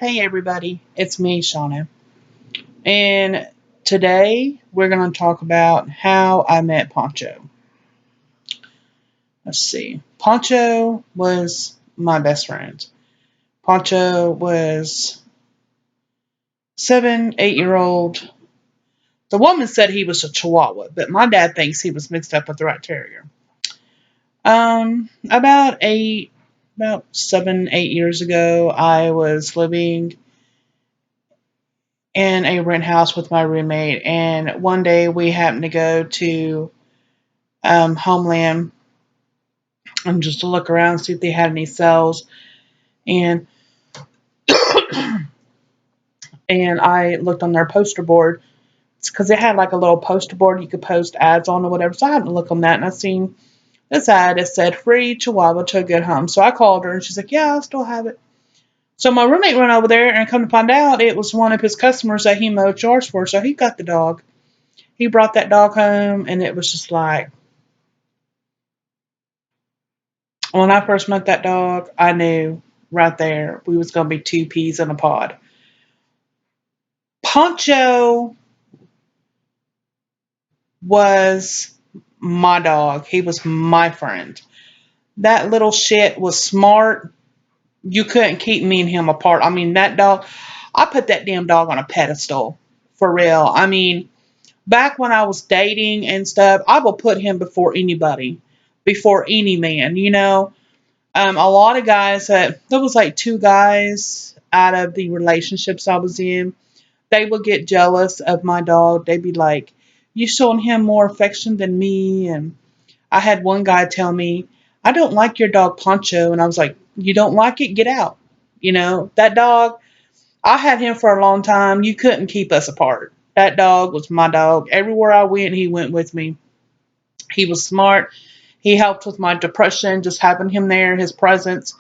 Hey everybody, it's me, Shauna, and today we're going to talk about how I met Poncho. Let's see. Poncho was my best friend. Poncho was 7, 8 year old. The woman said he was a Chihuahua, but my dad thinks he was mixed up with the Rat Terrier. About 7, 8 years ago, I was living in a rent house with my roommate, and one day we happened to go to Homeland and just to look around see if they had any sales. And I looked on their poster board. It's because they had like a little poster board you could post ads on or whatever. So I had to look on that, and I seen this ad. It said free Chihuahua to a good home. So I called her, and she's like, "Yeah, I still have it." So my roommate went over there, and come to find out, it was one of his customers that he mowed yards for. So he got the dog. He brought that dog home, and it was just like, when I first met that dog, I knew right there we was gonna be two peas in a pod. Poncho was my dog. He was my friend. That little shit was smart. You couldn't keep me and him apart. I mean, that dog, I put that damn dog on a pedestal. For real. I mean, back when I was dating and stuff, I will put him before anybody, before any man. A lot of guys there was like two guys out of the relationships I was in. They would get jealous of my dog. They'd be like, "You showing him more affection than me?" And I had one guy tell me, "I don't like your dog Poncho." And I was like, "You don't like it? Get out." That dog, I had him for a long time. You couldn't keep us apart. That dog was my dog. Everywhere I went, he went with me. He was smart. He helped with my depression, just having him there, his presence.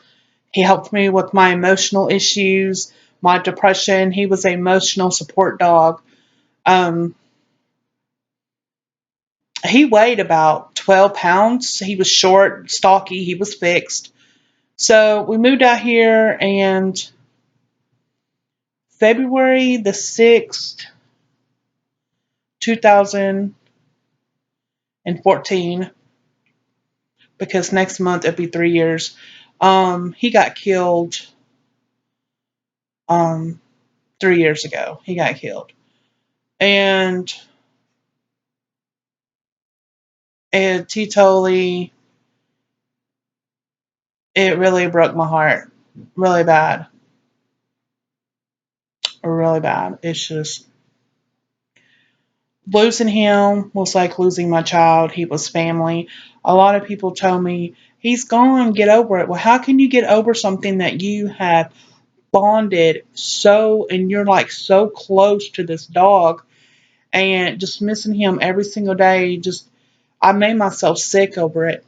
He helped me with my emotional issues, my depression. He was an emotional support dog. Um, he weighed about 12 pounds. He was short, stocky. He was fixed. So we moved out here, and February the 6th, 2014, because next month it'll be 3 years. He got killed 3 years ago. He got killed. And he totally, it really broke my heart. Really bad. Really bad. It's just, losing him was like losing my child. He was family. A lot of people told me, "He's gone, get over it." Well, how can you get over something that you have bonded so, and you're like so close to this dog, and just missing him every single day? Just, I made myself sick over it.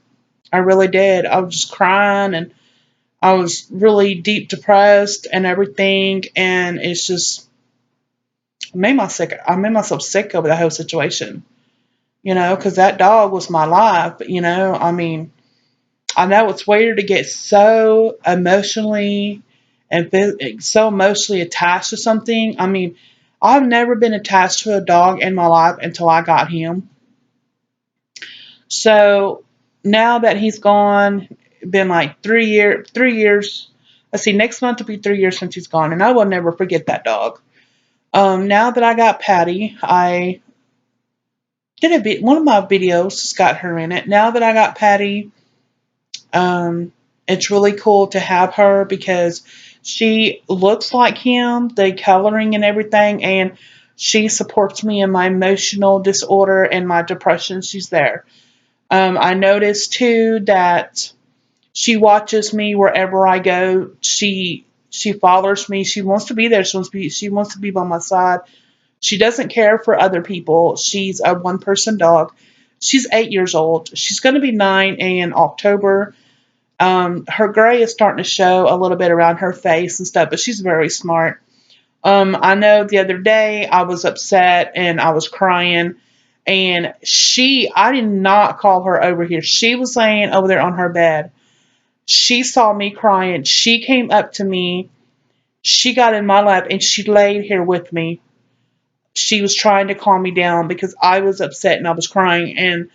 I really did. I was just crying, and I was really deep depressed and everything, and it's just I made myself sick over the whole situation. Because that dog was my life. I mean, I know it's weird to get so emotionally and so emotionally attached to something. I mean, I've never been attached to a dog in my life until I got him. So now that he's gone, been like 3 years. 3 years. Let's see, next month will be 3 years since he's gone, and I will never forget that dog. Now that I got Patty, I did one of my videos has got her in it. Now that I got Patty, it's really cool to have her because she looks like him, the coloring and everything, and she supports me in my emotional disorder and my depression. She's there. I noticed too that she watches me wherever I go. She follows me. She wants to be there. She wants to be by my side. She doesn't care for other people. She's a one person dog. She's 8 years old. She's going to be 9 in October. Her gray is starting to show a little bit around her face and stuff, but she's very smart. I know the other day I was upset and I was crying, and I did not call her over here. She was laying over there on her bed. She saw me crying. She came up to me She got in my lap and she laid here with me. She was trying to calm me down because I was upset and I was crying. And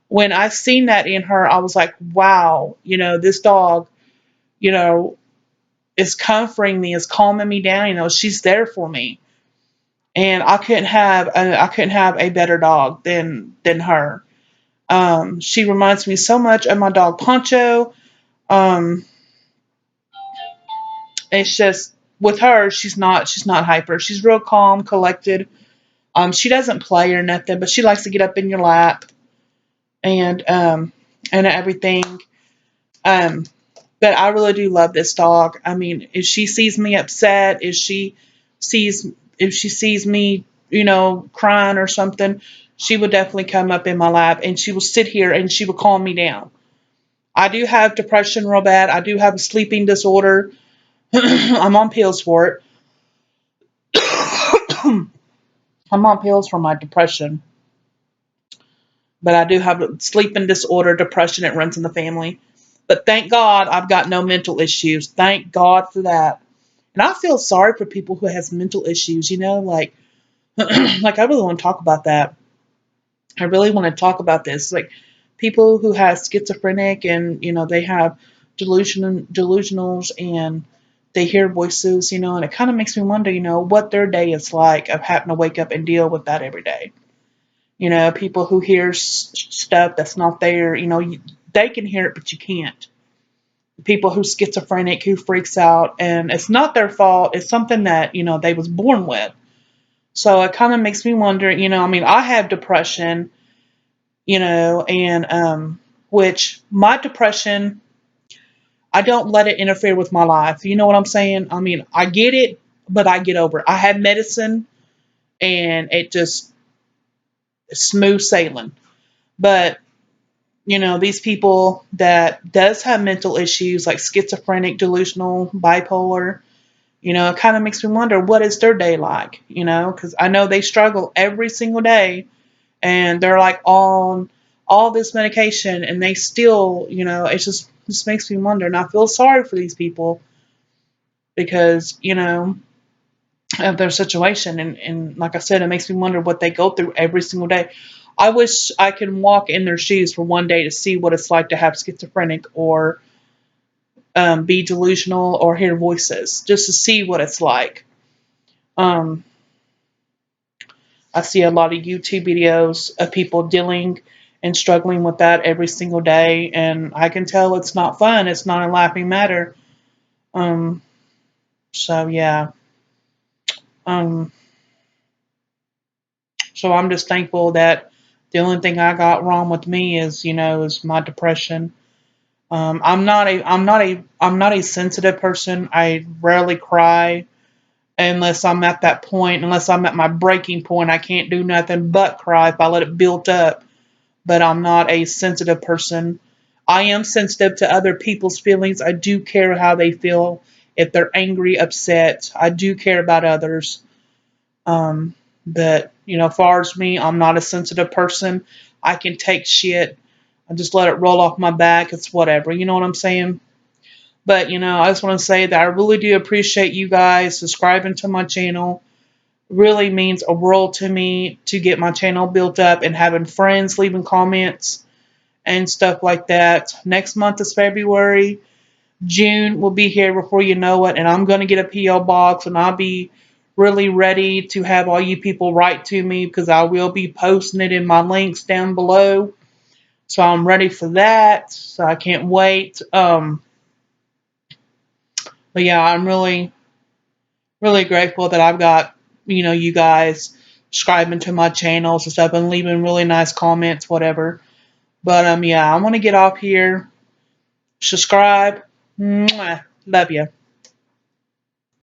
when I seen that in her, I was like, wow, this dog, you know, is comforting me, is calming me down. She's there for me. And I couldn't have a better dog than her. She reminds me so much of my dog Poncho. Um, it's just with her, she's not hyper. She's real calm, collected. She doesn't play or nothing, but she likes to get up in your lap and everything. Um, but I really do love this dog. I mean, if she sees me upset, sees if she sees me, crying or something, she would definitely come up in my lap and she will sit here and she will calm me down. I do have depression real bad. I do have a sleeping disorder. I'm on pills for it. I'm on pills for my depression, but I do have a sleeping disorder, depression. It runs in the family. But thank God I've got no mental issues. Thank God for that. And I feel sorry for people who has mental issues, like like I really want to talk about that. I really want to talk about this. Like people who have schizophrenic and they have delusionals and they hear voices, and it kind of makes me wonder, what their day is like of having to wake up and deal with that every day. People who hear stuff that's not there, they can hear it, but you can't. People who schizophrenic, who freaks out, and it's not their fault. It's something that, they was born with. So it kind of makes me wonder, I mean, I have depression, and, which my depression, I don't let it interfere with my life. You know what I'm saying? I mean, I get it, but I get over it. I have medicine and it just smooth sailing. But these people that does have mental issues like schizophrenic, delusional, bipolar, it kind of makes me wonder what is their day like, because I know they struggle every single day and they're like on all this medication and they still, it just makes me wonder. And I feel sorry for these people because, of their situation. And like I said, it makes me wonder what they go through every single day. I wish I could walk in their shoes for one day to see what it's like to have schizophrenic or be delusional or hear voices, just to see what it's like. Um, I see a lot of YouTube videos of people dealing and struggling with that every single day, and I can tell it's not fun. It's not a laughing matter. Um, so yeah. Um, so I'm just thankful that the only thing I got wrong with me is my depression. I'm not a sensitive person. I rarely cry unless I'm at that point, unless I'm at my breaking point. I can't do nothing but cry if I let it build up. But I'm not a sensitive person. I am sensitive to other people's feelings. I do care how they feel. If they're angry, upset, I do care about others. Um, but as far as me, I'm not a sensitive person. I can take shit. I just let it roll off my back. It's whatever. You know what I'm saying? But I just want to say that I really do appreciate you guys subscribing to my channel. Really means a world to me to get my channel built up and having friends leaving comments and stuff like that. Next month is February. June will be here before you know it, and I'm going to get a P.O. box, and I'll be really ready to have all you people write to me because I will be posting it in my links down below. So I'm ready for that. So I can't wait. But yeah, I'm really, really grateful that I've got, you guys subscribing to my channels and stuff and leaving really nice comments, whatever. But yeah, I'm gonna get off here. Subscribe. Mwah. Love you.